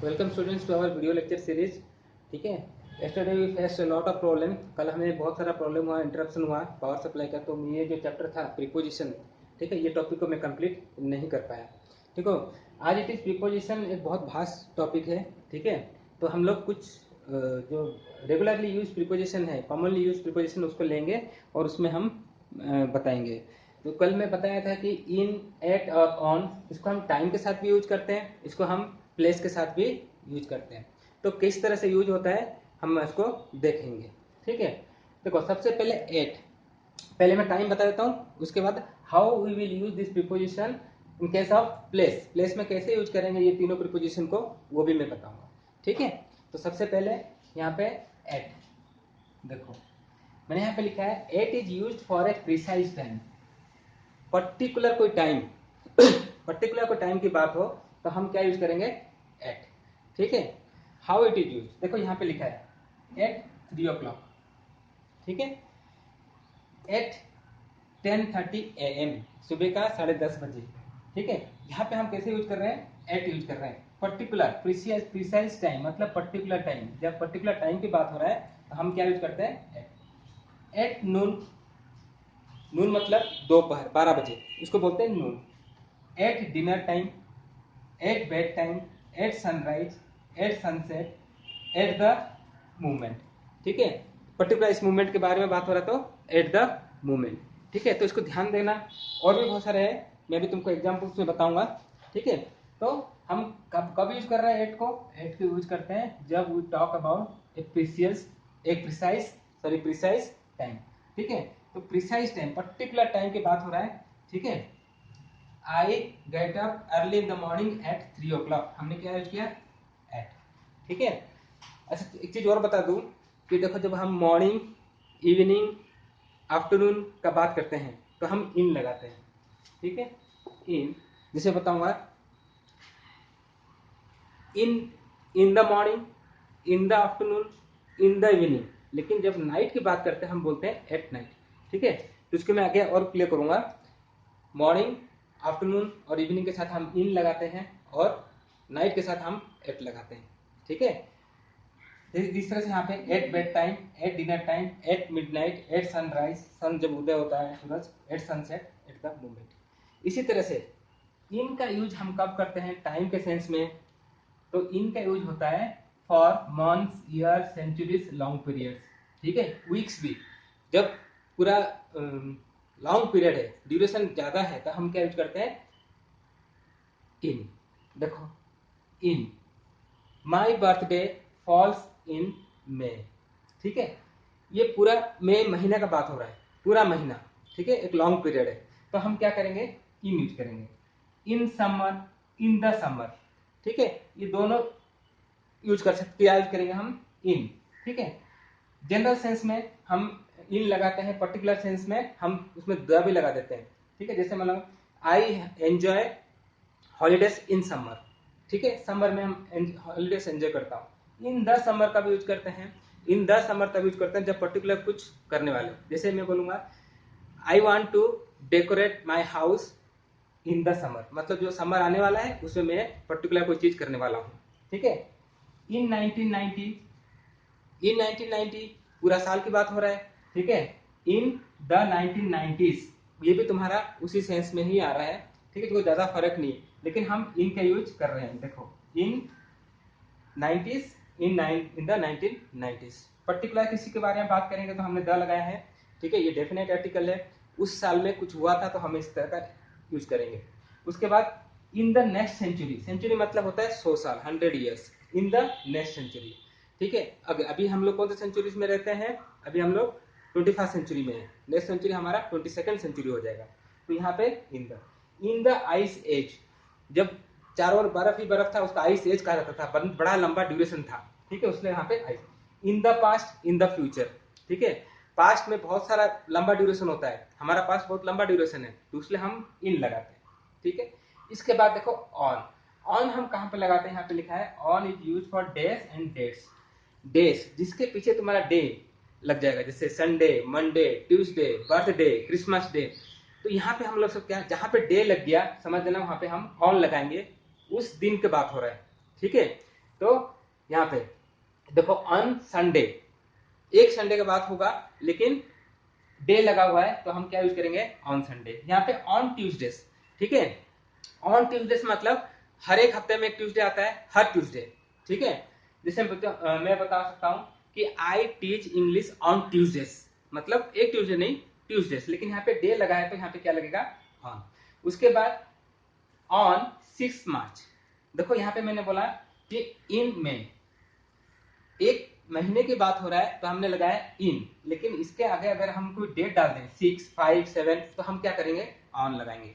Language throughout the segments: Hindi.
Welcome students to our video lecture series. ठीक है, yesterday we faced a lot of problem। कल हमें बहुत सारा प्रॉब्लम हुआ, इंटरप्शन हुआ पावर सप्लाई का। तो ये जो चैप्टर था प्रीपोजिशन, ठीक है, ये टॉपिक को मैं कंप्लीट नहीं कर पाया। ठीक हो, आज इट इज प्रीपोजिशन एक बहुत वास्ट टॉपिक है। ठीक है, तो हम लोग कुछ जो रेगुलरली यूज प्रीपोजिशन है, कॉमनली यूज प्रीपोजिशन, उसको लेंगे और उसमें हम बताएंगे। तो कल मैं बताया था कि इन, एट और ऑन, इसको हम टाइम के साथ भी यूज करते हैं, इसको हम प्लेस के साथ भी यूज करते हैं। तो किस तरह से यूज होता है हम इसको देखेंगे। ठीक है, देखो सबसे पहले एट, पहले मैं टाइम बता देता हूँ, उसके बाद how we will use this preposition in case of place. Place में कैसे यूज करेंगे ये तीनों प्रीपोजिशन को, वो भी मैं बताऊंगा। ठीक है, तो सबसे पहले यहाँ पे एट, देखो मैंने यहाँ पे लिखा है at is use for a precise time. Particular कोई टाइम पर्टिकुलर कोई टाइम की बात हो तो हम क्या यूज करेंगे, एट। ठीक है, हाउ इट इज यूज, देखो यहाँ पे लिखा है एट 3 o'clock। ठीक है, एट 10:30 AM, सुबह का 10:30 बजे। ठीक है, यहाँ पे हम कैसे यूज कर रहे हैं, एट यूज कर रहे हैं। पर्टिकुलर प्रिसाइज टाइम मतलब पर्टिकुलर टाइम, जब पर्टिकुलर टाइम की बात हो रहा है तो हम क्या यूज करते हैं, एट। एट नून, नून मतलब दोपहर 12 बजे, इसको बोलते हैं noon. At dinner time, at bed time, at sunrise, at sunset, at the movement. ठीक है, पर्टिकुलर इस मूवमेंट के बारे में बात हो रहा है तो एट द मूवमेंट। ठीक है, तो इसको ध्यान देना। और भी बहुत सारे हैं, मैं भी तुमको एग्जाम्पल्स में बताऊंगा। ठीक है, तो हम कब कब यूज कर रहे हैं एट को, एट को यूज करते हैं जब वी टॉक अबाउट एक प्रिसाइज टाइम। ठीक है, तो प्रिसाइज टाइम, पर्टिकुलर टाइम की बात हो रहा है। ठीक है, I get up early in the morning at 3 o'clock, हमने क्या यूज किया, एट। ठीक है, अच्छा एक चीज और बता दूं कि देखो जब हम मॉर्निंग, इवनिंग, आफ्टरनून का बात करते हैं तो हम इन लगाते हैं। ठीक है, इन, जिसे बताऊंगा in, in the morning, in the afternoon, in the evening. लेकिन जब नाइट की बात करते हैं हम बोलते हैं एट नाइट। ठीक है, तो इसको मैं आगे और क्लियर करूंगा। मॉर्निंग, आफ्टरनून और इवनिंग के साथ हम इन लगाते हैं और नाइट के साथ हम एट लगाते हैं। ठीक है, इस तरह से यहाँ पे at bed time, at dinner time, at midnight, at sunrise, sun जब उदय होता है सूरज, at sunset, at the movement. इसी तरह से इन का यूज हम कब करते हैं टाइम के सेंस में, तो इन का यूज होता है for months, year, centuries, long periods. ठीक है, वीक्स भी, जब पूरा लॉन्ग पीरियड है, ड्यूरेशन ज्यादा है, तो हम क्या यूज करते हैं, इन। देखो इन, माई बर्थडे फॉल्स इन मे। ठीक है, ये पूरा मई महीने का बात हो रहा है, पूरा महीना। ठीक है, एक लॉन्ग पीरियड है, तो हम क्या करेंगे, इन यूज करेंगे। In summer, in the summer. ठीक है, ये दोनों यूज कर सकते, क्या यूज करेंगे हम, इन। ठीक है, जनरल सेंस में हम इन लगाते हैं, पर्टिकुलर सेंस में हम उसमें द भी लगा देते हैं। ठीक है, जैसे मतलब I enjoy holidays in summer. ठीक है, समर में हम हॉलीडेज एंजॉय करता हूँ। इन द समर का भी यूज करते हैं, इन द समर तब यूज करते हैं जब पर्टिकुलर कुछ करने वाले, जैसे मैं बोलूंगा I want to decorate my house in the summer, मतलब जो समर आने वाला है उसमें मैं पर्टिकुलर कोई चीज करने वाला हूँ। ठीक है, इन 1990, इन 1990 पूरा साल की बात हो रहा है। ठीक है, इन द 1990s, ये भी तुम्हारा उसी सेंस में ही आ रहा है। ठीक है, तो कोई ज्यादा फर्क नहीं है, लेकिन हम इन का यूज कर रहे हैं। देखो इन 90s, in the 1990s, particular किसी के बारे में बात करेंगे तो हमने द लगाया है। ठीक है, ये डेफिनेट आर्टिकल है, उस साल में कुछ हुआ था तो हम इस तरह का यूज करेंगे। उसके बाद in the next century, century मतलब होता है 100 साल, 100 years, in the next century. ठीक है, अभी हम लोग कौन से सेंचुरीज में रहते हैं, अभी हम लोग 21st सेंचुरी में है, नेक्स्ट सेंचुरी हमारा 22nd सेंचुरी हो जाएगा। तो यहाँ पे इन द आइस एज, जब चारों ओर बर्फ ही बर्फ था, उसका आइस एज कहा जाता था, बड़ा लंबा ड्यूरेशन था। ठीक है, उसने यहाँ पे ice. In the past, in the future. ठीक है, पास्ट में बहुत सारा लंबा ड्यूरेशन होता है, हमारा पास्ट बहुत लंबा ड्यूरेशन है, तो इसलिए हम इन लगाते हैं। ठीक है, इसके बाद देखो ऑन, ऑन हम कहाँ पे लगाते हैं, यहाँ पे लिखा है on is use for days and dates. Days जिसके पीछे तुम्हारा डे लग जाएगा, जैसे Sunday, Monday, Tuesday, birthday, Christmas day. तो यहाँ पे हम लोग सब क्या, जहाँ पे डे लग गया समझ लेना, वहां पे हम ऑन लगाएंगे, उस दिन की बात हो रहा है। ठीक है, तो यहाँ पे देखो ऑन संडे, एक संडे के बाद होगा लेकिन डे लगा हुआ है तो हम क्या यूज करेंगे ऑन संडे। यहाँ पे ऑन ट्यूजडेज, ठीक है, ऑन ट्यूजडेज मतलब हर एक हफ्ते में एक ट्यूजडे आता है, हर ट्यूजडे, ठीक है। जैसे मैं बता सकता हूँ कि I teach English on Tuesdays, मतलब एक ट्यूजडे नहीं ट्यूजडेज, लेकिन यहाँ पे डे लगा है तो यहाँ पे क्या लगेगा ऑन। उसके बाद ऑन 6 मार्च, देखो यहाँ पे मैंने बोला कि इन में एक महीने की बात हो रहा है तो हमने लगाया इन, लेकिन इसके आगे अगर हम कोई डेट डाल दें 6, 5, 7 तो हम क्या करेंगे ऑन लगाएंगे।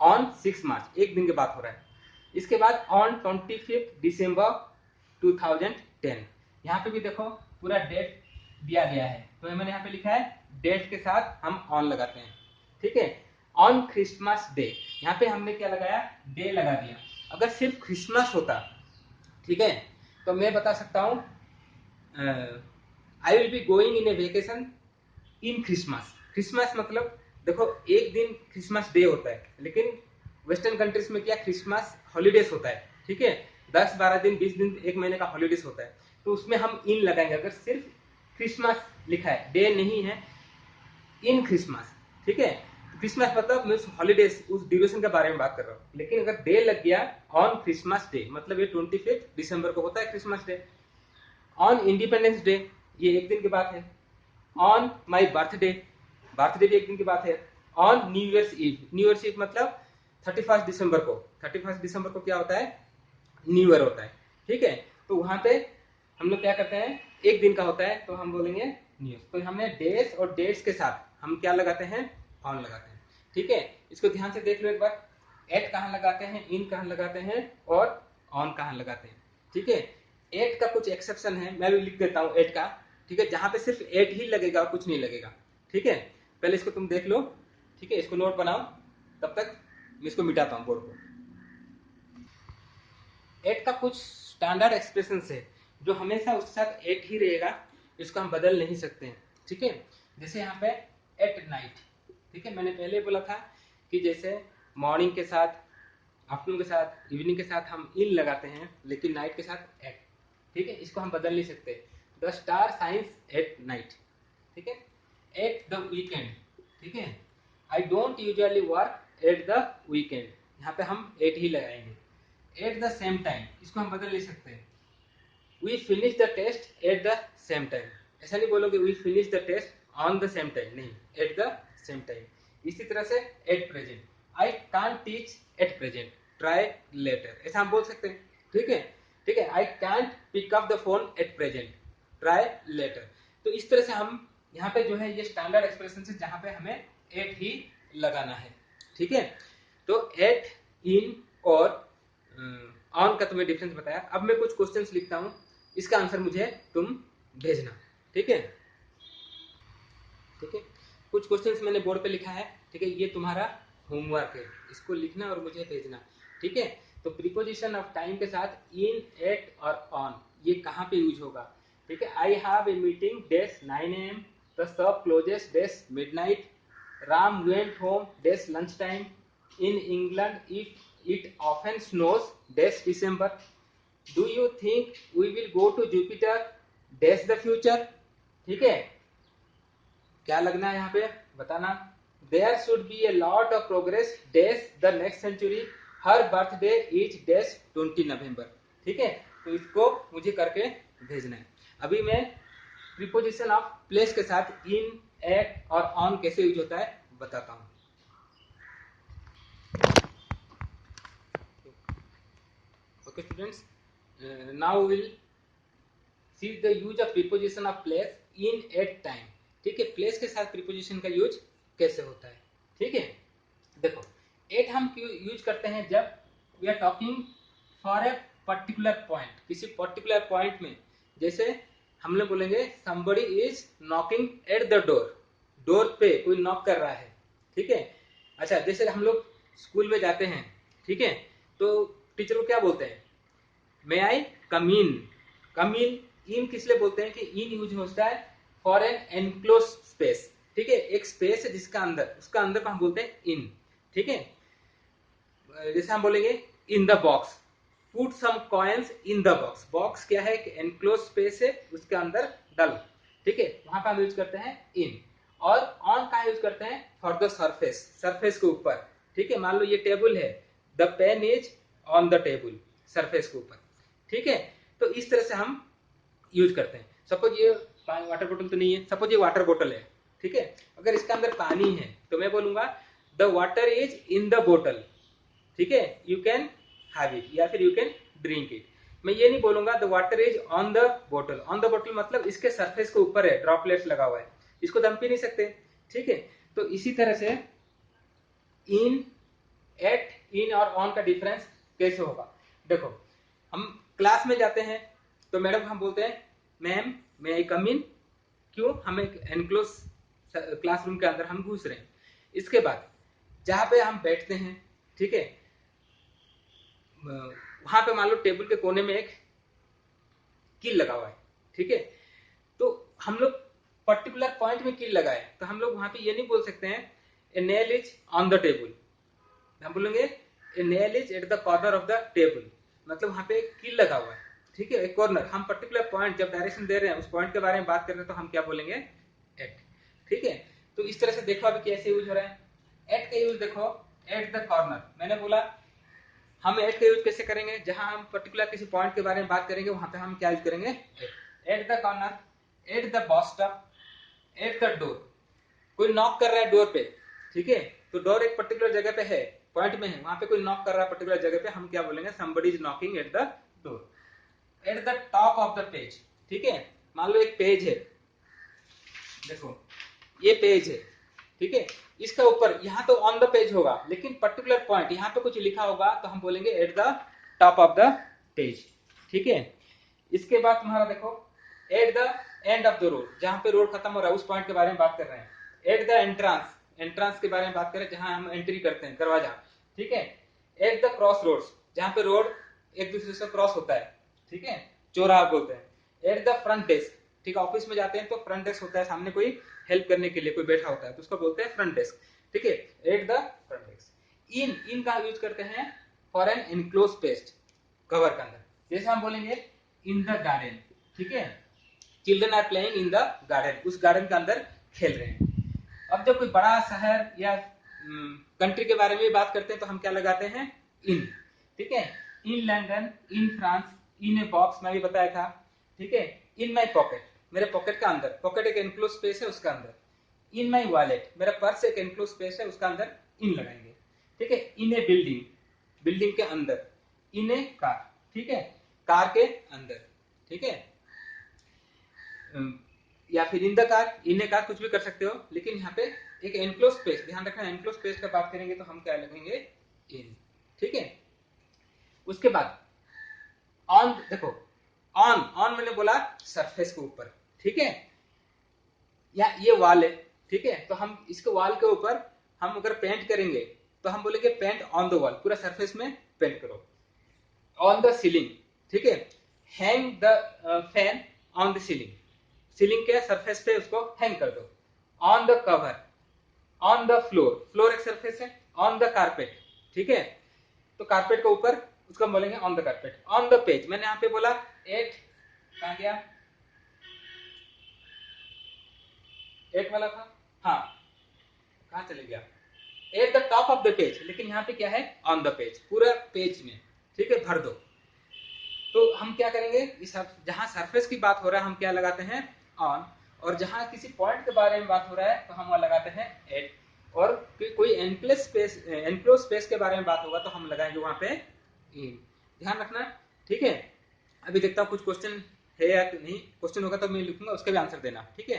ऑन 6 मार्च एक दिन की बात हो रहा है। इसके बाद ऑन 25 दिसंबर 2010, यहाँ पे भी देखो पूरा डेट दिया गया है तो मैंने यहाँ पे लिखा है डेट के साथ हम ऑन लगाते हैं, ठीक है। ऑन क्रिसमस डे, यहाँ पे हमने क्या लगाया डे लगा दिया। अगर सिर्फ क्रिसमस होता, ठीक है, तो मैं बता सकता हूँ I will be going in A vacation in Christmas. Christmas मतलब देखो एक दिन क्रिसमस डे होता है, लेकिन वेस्टर्न कंट्रीज में क्या क्रिसमस हॉलीडेज होता है, ठीक है, 10-12 दिन 20 दिन एक महीने का हॉलीडेज होता है, तो उसमें हम इन लगाएंगे। अगर सिर्फ क्रिसमस लिखा है डे नहीं है, इन क्रिसमस, ठीक है, क्रिसमस मतलब मैं उस हॉलीडेज उस ड्यूरेशन के बारे में बात कर रहा हूँ। लेकिन अगर डे लग गया ऑन क्रिसमस डे मतलब ये 25 दिसंबर को होता है Christmas day. On independence day ये एक दिन की बात है। ऑन माई बर्थडे, बर्थडे भी एक दिन की बात है। On New Year's Eve, New Year's Eve मतलब 31 दिसंबर को, 31 दिसंबर को क्या होता है न्यू ईयर होता है, ठीक है। तो वहां पे हम लोग क्या करते हैं एक दिन का होता है तो हम बोलेंगे न्यू ईयर। तो हमने डेज और डेट्स के साथ हम क्या लगाते हैं ऑन लगाते हैं, ठीक है। इसको ध्यान से देख लो एक बार, एट कहाँ लगाते हैं, इन कहाँ लगाते हैं और ऑन कहाँ लगाते हैं, ठीक है। एट का कुछ एक्सेप्शन है, मैं भी लिख देता हूँ एट का, ठीक है, जहां पे सिर्फ एट ही लगेगा और कुछ नहीं लगेगा, ठीक है। पहले इसको तुम देख लो, ठीक है, इसको नोट बनाओ, तब तक मैं इसको मिटाता हूँ बोर्ड को। एट का कुछ स्टैंडर्ड एक्सप्रेशन है जो हमेशा उसके साथ एट ही रहेगा, इसको हम बदल नहीं सकते हैं, ठीक है। जैसे यहाँ पे एट नाइट, ठीक है, मैंने पहले बोला था कि जैसे मॉर्निंग के साथ, आफ्टरनून के साथ, इवनिंग के साथ हम इन लगाते हैं, लेकिन नाइट के साथ एट, ठीक है, इसको हम बदल नहीं सकते। The star signs at night, ठीक है। एट द वीकेंड, ठीक है, I don't usually work at the weekend, यहाँ पे हम एट ही लगाएंगे। एट द सेम टाइम, इसको हम बदल नहीं सकते। We finish the test at the same time, ऐसा नहीं बोलोगे we finish the test on the same time, नहीं, एट द सेम टाइम। इसी तरह से at present, I can't teach at present, try later, ऐसा हम बोल सकते हैं, ठीक है, ठीक है। I can't pick up the phone at present, try later. तो इस तरह से हम यहाँ पे जो है ये स्टैंडर्ड एक्सप्रेशन है जहां पे हमें एट ही लगाना है, ठीक है। तो एट, इन और ऑन का तुम्हें डिफरेंस बताया। अब मैं कुछ क्वेश्चंस लिखता हूँ, इसका आंसर मुझे तुम भेजना, ठीक है, ठीक है। कुछ क्वेश्चंस मैंने बोर्ड पे लिखा है, ठीक है, ये तुम्हारा होमवर्क है, इसको लिखना और मुझे भेजना, ठीक है। तो प्रीपोजिशन ऑफ टाइम के साथ इन, एट और ऑन ये कहाँ पे यूज होगा, ठीक है। I have a meeting dash 9 AM, the shop closes dash midnight, Ram went home dash lunch time, in England if it often snows dash December, do you think we will go to Jupiter dash the future, ठीक है। क्या लगना है यहाँ पे बताना। There should be a lot of progress dash the next century, her birthday is dash 20 November, ठीक है। तो इसको मुझे करके भेजना है। अभी मैं प्रीपोजिशन ऑफ प्लेस के साथ इन, एट और ऑन कैसे यूज होता है बताता हूँ। Okay students, now will see the use of preposition of place in, at, time, ठीक है। प्लेस के साथ प्रीपोजिशन का यूज कैसे होता है, ठीक है। देखो एट हम क्यों यूज करते हैं जब we are talking for a particular point, किसी पर्टिकुलर पॉइंट में, जैसे हम लोग बोलेंगे somebody is knocking at the door, door पे कोई नॉक कर रहा है, ठीक है। अच्छा जैसे हम लोग स्कूल में जाते हैं, ठीक है, तो टीचर को क्या बोलते हैं मे आई कम इन, कम इन किस लिए बोलते हैं कि इन यूज होता है फॉर एन एनक्लोज स्पेस, ठीक है, एक स्पेस है जिसका अंदर, उसका अंदर को हम बोलते हैं इन, ठीक है। जैसे हम बोलेंगे in the box, put some coins in the box. Box क्या है कि एनक्लोज स्पेस है, उसके अंदर डाल, ठीक है, वहां पर हम यूज करते हैं इन। और ऑन का यूज करते हैं फॉर द सरफेस, सरफेस के ऊपर, ठीक है। मान लो ये टेबल है, the pen is on the table, surface के ऊपर, ठीक है। तो इस तरह से हम यूज करते हैं। सपोज ये वाटर बोतल तो नहीं है, सपोज ये वाटर बोतल है, ठीक है। अगर इसके अंदर पानी है तो मैं बोलूंगा the water is in the बोतल, ठीक है, यू कैन हैव इट, या फिर यू कैन ड्रिंक इट। मैं ये नहीं बोलूंगा the water is on the बोतल। ऑन द बोतल मतलब इसके सरफेस के ऊपर है, ड्रॉपलेट्स लगा हुआ है, इसको तो हम पी नहीं सकते, ठीक है। तो इसी तरह से इन, एट, इन और ऑन का डिफरेंस कैसे होगा, देखो हम क्लास में जाते हैं तो मैडम हम बोलते हैं मैम मे आई कम इन, क्यों, हम एक एनक्लोज क्लासरूम के अंदर हम घुस रहे हैं। इसके बाद जहां पे हम बैठते हैं, ठीक है, वहां पे मान लो टेबल के कोने में एक कील लगा हुआ है, ठीक है। तो हम लोग पर्टिकुलर पॉइंट में कील लगाए तो हम लोग वहां पे ये नहीं बोल सकते हैं ए nail is on the table, हम बोलेंगे ए nail is at the corner of the table, मतलब वहां पे एक कील लगा हुआ है, ठीक है, एक कॉर्नर। हम पर्टिकुलर पॉइंट जब डायरेक्शन दे रहे हैं उस पॉइंट के बारे में बात कर रहे हैं तो हम क्या बोलेंगे एट, ठीक है। तो इस तरह से देखो अभी कैसे यूज हो रहा है एट का यूज, देखो एट द कॉर्नर, मैंने बोला हम एट का यूज कैसे करेंगे, जहां हम पर्टिकुलर किसी पॉइंट के बारे में बात करेंगे वहां पे हम क्या यूज करेंगे at the corner, at the bus stop, eight the door. कोई नॉक कर रहा है डोर पे, ठीक है, तो डोर एक पर्टिकुलर जगह पे है, पॉइंट में है, वहां पे कोई नॉक कर रहा है पर्टिकुलर जगह पे, हम क्या बोलेंगे somebody is knocking at the door। Eight the top of the page, ठीक है, मान लो एक पेज है, देखो ये पेज है, ठीक है, इसका ऊपर यहाँ तो ऑन द पेज होगा लेकिन पर्टिकुलर पॉइंट यहाँ पे कुछ लिखा होगा तो हम बोलेंगे eight the top of the page, ठीक है। इसके बाद तुम्हारा देखो at the end of the road, जहां पे रोड खत्म हो रहा है उस पॉइंट के बारे में बात कर रहे हैं। एट द एंट्रांस, एंट्रांस के बारे में बात करें जहां हम एंट्री करते हैं, दरवाजा, ठीक है। एट द क्रॉस रोड्स, जहां पे रोड एक दूसरे से क्रॉस होता है, ठीक है, चौराहा बोलते हैं। एट द फ्रंट डेस्क, ठीक है, ऑफिस में जाते हैं तो फ्रंट डेस्क होता है, सामने कोई हेल्प करने के लिए कोई बैठा होता है तो उसको बोलते हैं फ्रंट डेस्क, ठीक है, at the front desk. In का यूज करते हैं for an enclose space, cover के अंदर, जैसे हम बोलेंगे इन द गार्डन, ठीक है, children are playing in the garden, उस गार्डन के अंदर खेल रहे हैं। अब जब कोई बड़ा शहर या कंट्री के बारे में बात करते हैं तो हम क्या लगाते हैं इन, ठीक है, in London, in France, in a box मैं भी बताया था, ठीक है, इन माई पॉकेट, मेरे पॉकेट का अंदर, पॉकेट एक एनक्लोज स्पेस है उसका अंदर। इन माई वॉलेट, मेरा पर्स एक एनक्लोज स्पेस है उसका अंदर इन लगाएंगे, ठीक है। इन ए बिल्डिंग, बिल्डिंग के अंदर। इन ए कार, ठीक है, कार के अंदर, ठीक है, या फिर in the car, in a car कुछ भी कर सकते हो, लेकिन यहाँ पे एक एनक्लोज स्पेस, ध्यान रखना एनक्लोज स्पेस का बात करेंगे तो हम क्या लगेंगे इन, ठीक है। उसके बाद ऑन, देखो ऑन, ऑन मैंने बोला सरफेस के ऊपर, ठीक है, या ये वॉल है, ठीक है, तो हम इसके वॉल के ऊपर हम अगर पेंट करेंगे तो हम बोलेंगे पेंट ऑन द वॉल, पूरा सरफेस में पेंट करो। ऑन द सीलिंग, ठीक है, hang the fan on the ceiling, ceiling के सरफेस पे उसको हैंग कर दो। On the cover, on the floor, floor एक सरफेस है, ऑन द कारपेट, ठीक है, तो कारपेट के ऊपर उसको बोलेंगे on the carpet. On the page, मैंने यहाँ पे बोला एट, कहाँ गया एट वाला था, हाँ कहाँ चले गया, eight the top of the page, लेकिन यहाँ पे क्या है ऑन द पेज, पूरा पेज में, ठीक है, भर दो। तो हम क्या करेंगे, इस जहां सरफेस की बात हो रहा है हम क्या लगाते हैं ऑन, और जहां किसी पॉइंट के बारे में बात हो रहा है तो हम वहां लगाते हैं एट, और कोई एनक्लोज स्पेस के बारे में बात होगा तो हम लगाएंगे वहां पे इन, ध्यान रखना, ठीक है। अभी देखता हूँ कुछ क्वेश्चन है या नहीं, क्वेश्चन होगा तो मैं लिखूंगा उसका भी आंसर देना, ठीक है।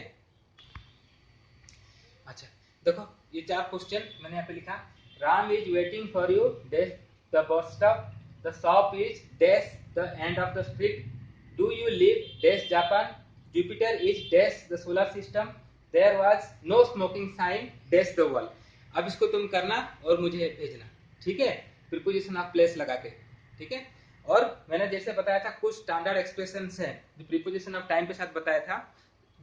अच्छा देखो ये 4 क्वेश्चन मैंने यहाँ पे लिखा, Ram is waiting for you dash the bus stop, the shop is dash the end of the street, do you live dash Japan, Jupiter is dash the solar system, there was no smoking sign dash the world. अब इसको तुम करना और मुझे भेजना, ठीक है, प्रीपोजिशन ऑफ प्लेस लगा के, ठीक है। और मैंने जैसे बताया था कुछ स्टैंडर्ड एक्सप्रेशंस है जो प्रीपोजिशन ऑफ टाइम के साथ बताया था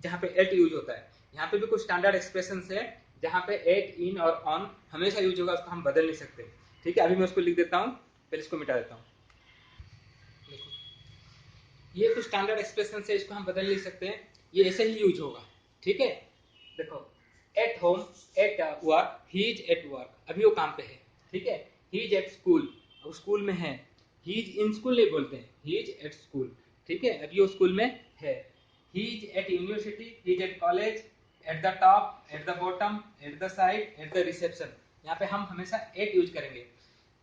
जहाँ पे एट यूज होता है, यहाँ पे भी कुछ स्टैंडर्ड एक्सप्रेशंस है जहाँ पे एट, इन और ऑन हमेशा यूज होगा, उसको हम बदल नहीं सकते, ठीक है। अभी मैं उसको लिख देता हूँ, पहले इसको मिटा देता हूँ। ये कुछ स्टैंडर्ड एक्सप्रेशन से इसको हम बदल नहीं सकते हैं, ये ऐसे ही यूज होगा। ठीक है, देखो at home, at work, he is at work, अभी वो काम पे है। ठीक है, ही इज एट स्कूल, वो स्कूल में है। ही इज इन स्कूल नहीं बोलते हैं, ही इज एट स्कूल। ठीक है, अभी वो स्कूल में है। He is at university, he is at college, at the top, at the bottom, at the side, at the reception. यहाँ पे हम हमेशा एट यूज करेंगे।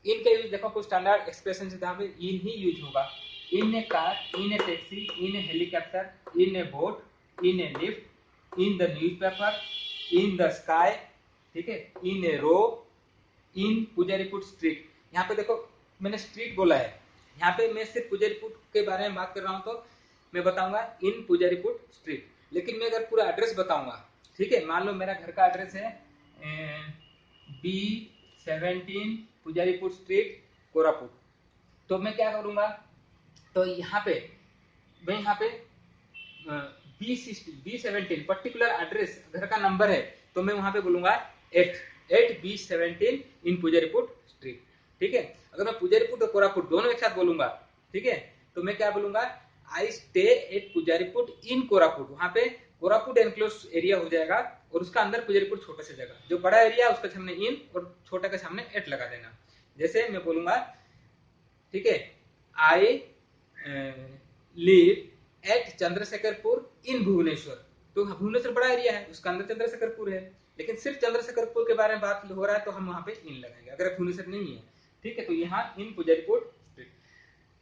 इन का यूज देखो कुछ स्टैंडर्ड एक्सप्रेशन से जहाँ पे इन ही यूज होगा। In a car, in a taxi, in a helicopter, in a boat, in a lift, in the newspaper, in the sky. ठीक है, in a row, in Pujariput street. यहाँ पे देखो मैंने स्ट्रीट बोला है, यहाँ पे मैं सिर्फ पुजारीपुट के बारे में बात कर रहा हूँ, तो मैं बताऊंगा इन पुजारीपुट स्ट्रीट। लेकिन मैं अगर पूरा एड्रेस बताऊंगा, ठीक है, मान लो मेरा घर का एड्रेस है B17 पुजारीपुट स्ट्रीट कोरापुट, तो मैं क्या करूंगा, तो यहाँ पे मैं यहाँ पे B17 पर्टिकुलर एड्रेस घर का नंबर है, तो मैं वहां पे बोलूंगा 8 B17 इन पुजारीपुट स्ट्रीट। ठीक है, अगर मैं पुजारीपुट और कोरापुट दोनों एक साथ बोलूंगा, ठीक है, तो मैं क्या बोलूंगा, आई स्टे एट पुजारीपुट इन कोरापुट। वहां पे कोरापुट एनक्लोज एरिया हो जाएगा और उसका अंदर पुजारीपुट छोटा सा जगह, जो बड़ा एरिया उसके सामने इन और छोटा के सामने एट लगा देना। जैसे मैं बोलूंगा, ठीक है, आई लिव एट चंद्रशेखरपुर इन भुवनेश्वर। तो भुवनेश्वर बड़ा एरिया है, उसका अंदर चंद्रशेखरपुर है, लेकिन सिर्फ चंद्रशेखरपुर के बारे में बात हो रहा है तो हम वहां पे इन लगाएंगे, अगर भुवनेश्वर नहीं है। ठीक है, तो यहाँ इन पुजारीपुट स्ट्रीट।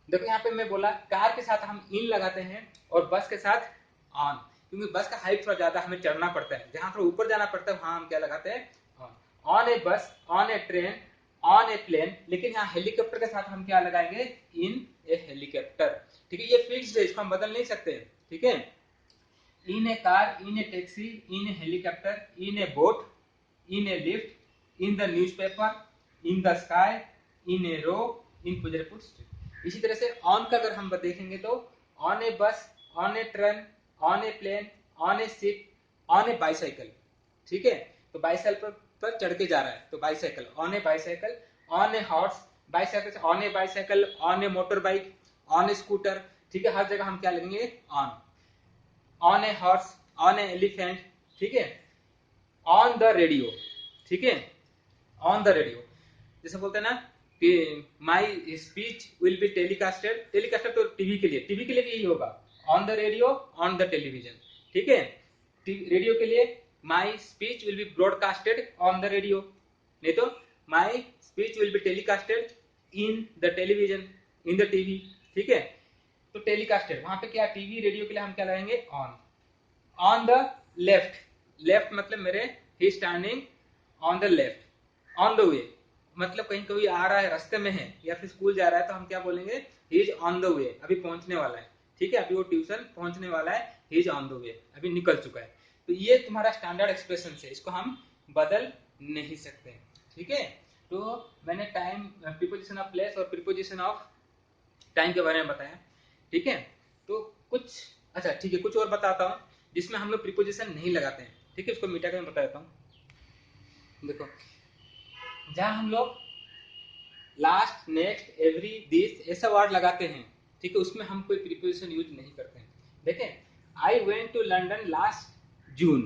देखो यहाँ पे मैं बोला कार के साथ हम इन लगाते हैं और बस के साथ ऑन, क्योंकि बस का हाइट थोड़ा ज्यादा हमें चढ़ना पड़ता है, जहां थोड़ा ऊपर जाना पड़ता है वहां हम क्या लगाते हैं, on. On a bus, on a train, on a plane. लेकिन यहाँ हेलीकॉप्टर के साथ हम क्या लगाएंगे, इन ए हेलीकॉप्टर। ठीक है, ये फिक्स्ड है, इसको हम बदल नहीं सकते। ठीक है, in a car, in a taxi, in a helicopter, in a boat, in a lift, in the newspaper, in the sky, in a row, in Pujariput street. इसी तरह से ऑन का अगर हम देखेंगे तो on a bus, on a train, on a plane, on a ship, on a bicycle. ठीक है, तो बाइसाइकिल पर चढ़ के जा रहा है तो bicycle, on a bicycle, on a horse, bicycle से on a bicycle, on a motor bike, on a scooter. ठीक है, हर जगह हम क्या लगेंगे, on. On a horse, on a elephant. ठीक है, ऑन द रेडियो। ठीक है, ऑन द रेडियो, जैसे बोलते हैं ना कि my speech will be telecasted, telecasted तो टीवी के लिए, टीवी के लिए भी यही होगा, on the radio, on the television. ठीक है, रेडियो के लिए my speech will be broadcasted on the radio, नहीं तो my speech will be telecasted in the television, in the TV. ठीक है, तो टेलीकास्टेड वहां पे क्या, टीवी रेडियो के लिए हम क्या लगाएंगे, on. On the left, left मतलब मेरे ही standing on the left. On the way मतलब कहीं कोई आ रहा है, रास्ते में है या फिर स्कूल जा रहा है, तो हम क्या बोलेंगे, ही इज ऑन द वे, अभी पहुंचने वाला है। ठीक है, अभी वो ट्यूशन पहुंचने वाला है, ही इज ऑन द वे, अभी निकल चुका है। तो ये तुम्हारा स्टैंडर्ड एक्सप्रेशन है, इसको हम बदल नहीं सकते। ठीक है, तो मैंने टाइम, प्रीपोजिशन ऑफ प्लेस और प्रीपोजिशन ऑफ टाइम के बारे में बताया। ठीक है, तो कुछ, अच्छा ठीक है, कुछ और बताता हूँ जिसमें हम लोग प्रीपोजिशन नहीं लगाते हैं। ठीक है, उसको मिटा कर मैं बता देता हूँ। देखो, जहां हम लोग लास्ट, नेक्स्ट, एवरी, दिस ऐसा वर्ड लगाते हैं, ठीक है, उसमें हम कोई प्रीपोजिशन यूज नहीं करते हैं। देखें, I went to London last June,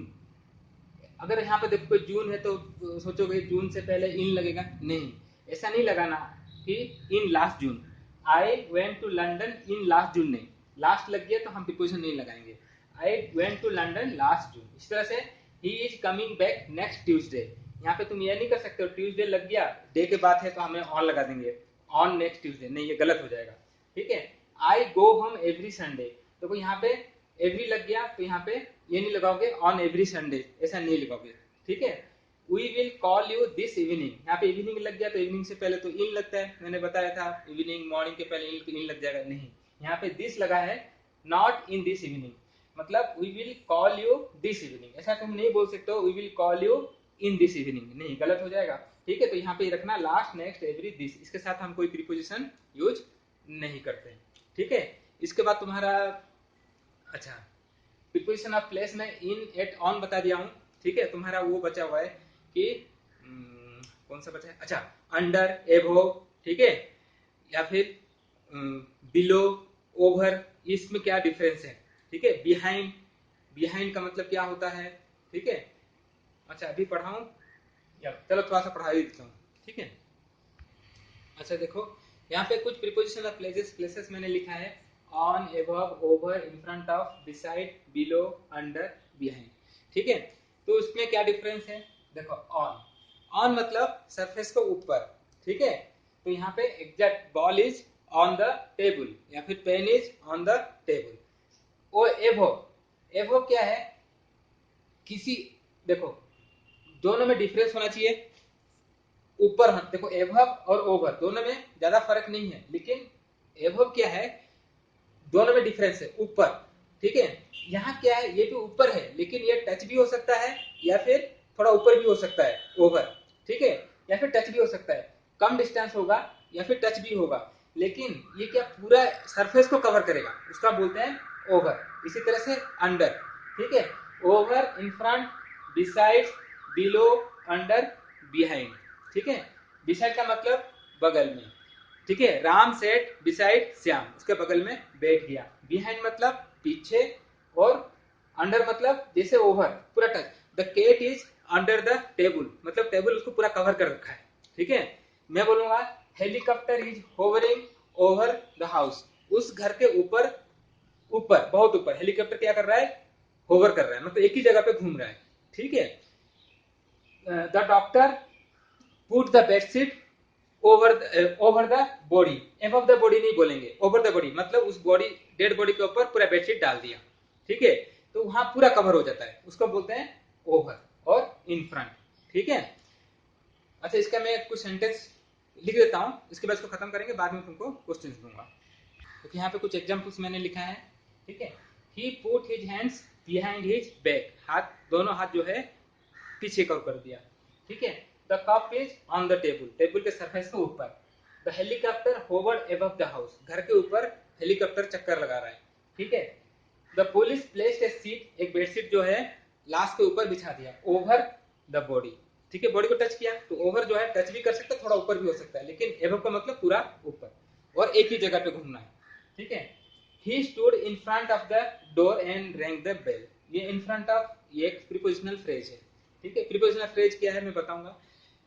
अगर यहाँ पे देखो कोई जून है तो सोचोगे जून से पहले इन लगेगा, नहीं, ऐसा नहीं लगाना कि in last June. I went to London in last June नहीं, लास्ट लग गया तो हम प्रीपोजिशन नहीं लगाएंगे। I went to London last June. इस तरह से he is coming back next Tuesday, यहाँ पे तुम ये नहीं कर सकते हो ट्यूसडे लग गया, डे के बाद है तो हमें ऑन लगा देंगे, ऑन नेक्स्ट ट्यूसडे, नहीं, ये गलत हो जाएगा। ठीक है, आई गो होम एवरी संडे, देखो यहाँ पे एवरी लग गया तो यहाँ पे ये नहीं लगाओगे ऑन एवरी संडे, ऐसा नहीं लगाओगे। ठीक है, we will call you this evening, यहाँ पे इवनिंग लग गया तो इवनिंग से पहले तो इन लगता है, मैंने बताया था इवनिंग, मॉर्निंग के पहले इन लग जाएगा, नहीं, यहाँ पे दिस लगा है, नॉट इन दिस इवनिंग, मतलब we will call you this evening, ऐसा तुम नहीं बोल सकते हो we will call you in this evening, नहीं, गलत हो जाएगा। ठीक है, तो यहाँ पे रखना लास्ट, नेक्स्ट, एवरी, दिस, इसके साथ हम कोई प्रीपोजिशन यूज नहीं करते। ठीक है, इसके बाद तुम्हारा, अच्छा, प्रीपोजिशन ऑफ प्लेस में इन, एट, ऑन बता दिया हूं। ठीक है, तुम्हारा वो बचा हुआ है कि कौन सा बचा है, अच्छा, अंडर, एबो, ठीक है, या फिर बिलो, ओवर, इसमें क्या डिफरेंस है, ठीक है। बिहाइंड, बिहाइंड का मतलब क्या होता है, ठीक है। अच्छा अभी पढ़ाऊं या चलो थोड़ा सा पढ़ा ही देता हूँ, ठीक है। अच्छा देखो यहाँ पे कुछ प्रीपोजिशन ऑफ प्लेसेस, प्लेसेस मैंने लिखा है on, above, over, in front of, beside, below, under, behind, ठीक है। तो इसमें क्या डिफरेंस है, देखो ऑन, ऑन मतलब सरफेस को ऊपर, ठीक है। तो यहाँ पे exact ball is on the table या फिर pen is on the table. और एबव, एबव क्या है, किसी, देखो दोनों में डिफरेंस होना चाहिए, ऊपर, देखो एबव और ओवर दोनों में ज्यादा फर्क नहीं है, लेकिन एबव क्या है, दोनों में डिफरेंस है, ऊपर, ठीक है। यहाँ क्या है, ये भी ऊपर है लेकिन ये टच भी हो सकता है या फिर थोड़ा ऊपर भी हो सकता है, ओवर, ठीक है, या फिर टच भी हो सकता है, कम डिस्टेंस होगा या फिर टच भी होगा, लेकिन ये क्या पूरा सरफेस को कवर करेगा, उसका बोलते हैं ओवर। इसी तरह से अंडर, ठीक है, over, in front, beside, below, under, behind, ठीक है। बिसाइड का मतलब बगल में, ठीक है। राम सेट बिसाइड श्याम, उसके बगल में बैठ गया। बिहाइंड मतलब पीछे, और अंडर मतलब जैसे ओवर, पूरा touch. The cat is under the table, मतलब टेबल उसको पूरा कवर कर रखा है, ठीक है। मैं बोलूंगा helicopter is hovering over the house, उस घर के ऊपर, ऊपर बहुत ऊपर हेलीकॉप्टर क्या कर रहा है, होवर कर रहा है, मतलब एक ही जगह पे घूम रहा है, ठीक है। The doctor put the bedsheet over the body, above the body नहीं बोलेंगे, ओवर द बॉडी मतलब उस बॉडी, डेड बॉडी के ऊपर पूरा बेडशीट डाल दिया, ठीक है। तो वहां पूरा कवर हो जाता है, उसको बोलते हैं ओवर और इन फ्रंट, ठीक है। अच्छा इसका मैं कुछ सेंटेंस लिख देता हूं, इसके बाद इसको खत्म करेंगे, बाद में तुमको क्वेश्चंस दूंगा। क्योंकि यहाँ पे कुछ एग्जाम्पल्स मैंने लिखा है, ठीक है। He put his hands behind his back, हाथ, दोनों हाथ जो है पीछे कर दिया, ठीक है। The cup is on the table, table के सरफेस के ऊपर। The helicopter hovered above the house, घर के ऊपर हेलीकॉप्टर चक्कर लगा रहा है, ठीक है। The police placed a seat, एक बेडशीट जो है लाश के ऊपर बिछा दिया, ओवर द बॉडी, ठीक है। बॉडी को टच किया, तो ओवर जो है टच भी कर सकता है, थोड़ा ऊपर भी हो सकता है, लेकिन एबव का मतलब पूरा ऊपर, और एक ही जगह पे घूमना है, ठीक है। He stood in front of the door and rang the bell, ये इन फ्रंट ऑफ ये एक प्रीपोजिशनल फ्रेज है, ठीक है। प्रीपोजिशनल फ्रेज क्या है मैं बताऊंगा,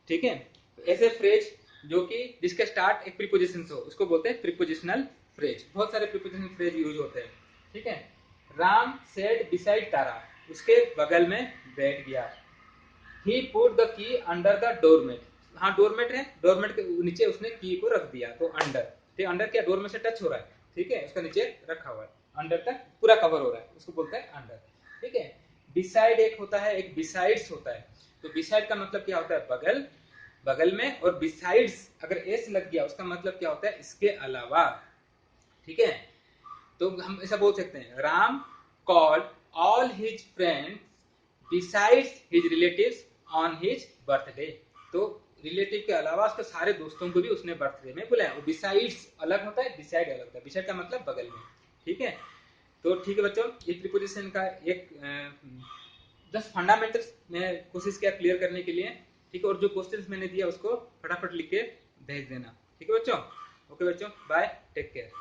ठीक है। ऐसे फ्रेज जो कि जिसका स्टार्ट एक प्रीपोजिशन से हो, उसको बोलते हैं प्रीपोजिशनल फ्रेज। बहुत सारे प्रीपोजिशनल फ्रेज यूज होते हैं, ठीक है। राम सेड बिसाइड तारा, उसके बगल में बैठ गया। He put the key under the doormat, हाँ डोरमेट है, डोरमेट के नीचे उसने की को रख दिया, तो अंडर, ठीक, अंडर क्या डोर में से टच हो रहा है, ठीक है, उसका नीचे रखा हुआ है, अंडर तक पूरा कवर हो रहा है, उसको बोलते हैं अंडर, ठीक है। बिसाइड एक होता है, एक बिसाइड्स होता है। तो बिसाइड का मतलब क्या होता है, बगल, बगल में, और बिसाइड्स अगर एस लग गया उसका मतलब क्या होता है, इसके अलावा, ठीक है। तो हम ऐसा बोल सकते हैं, Ram called all his friends besides his relatives on his birthday, तो रिलेटिव के अलावा उसके सारे दोस्तों को भी उसने बर्थडे में बुलाया। वो बिसाइड्स अलग होता है, बिसाइड अलग होता है, बिसाइड का मतलब बगल में, ठीक है। तो ठीक है बच्चों, ये प्रीपोजिशन का एक जस्ट फंडामेंटल्स मैं कोशिश किया क्लियर करने के लिए, ठीक है। और जो क्वेश्चंस मैंने दिया उसको फटाफट लिख के भेज देना, ठीक है बच्चों। ओके बच्चों, बाय, टेक केयर।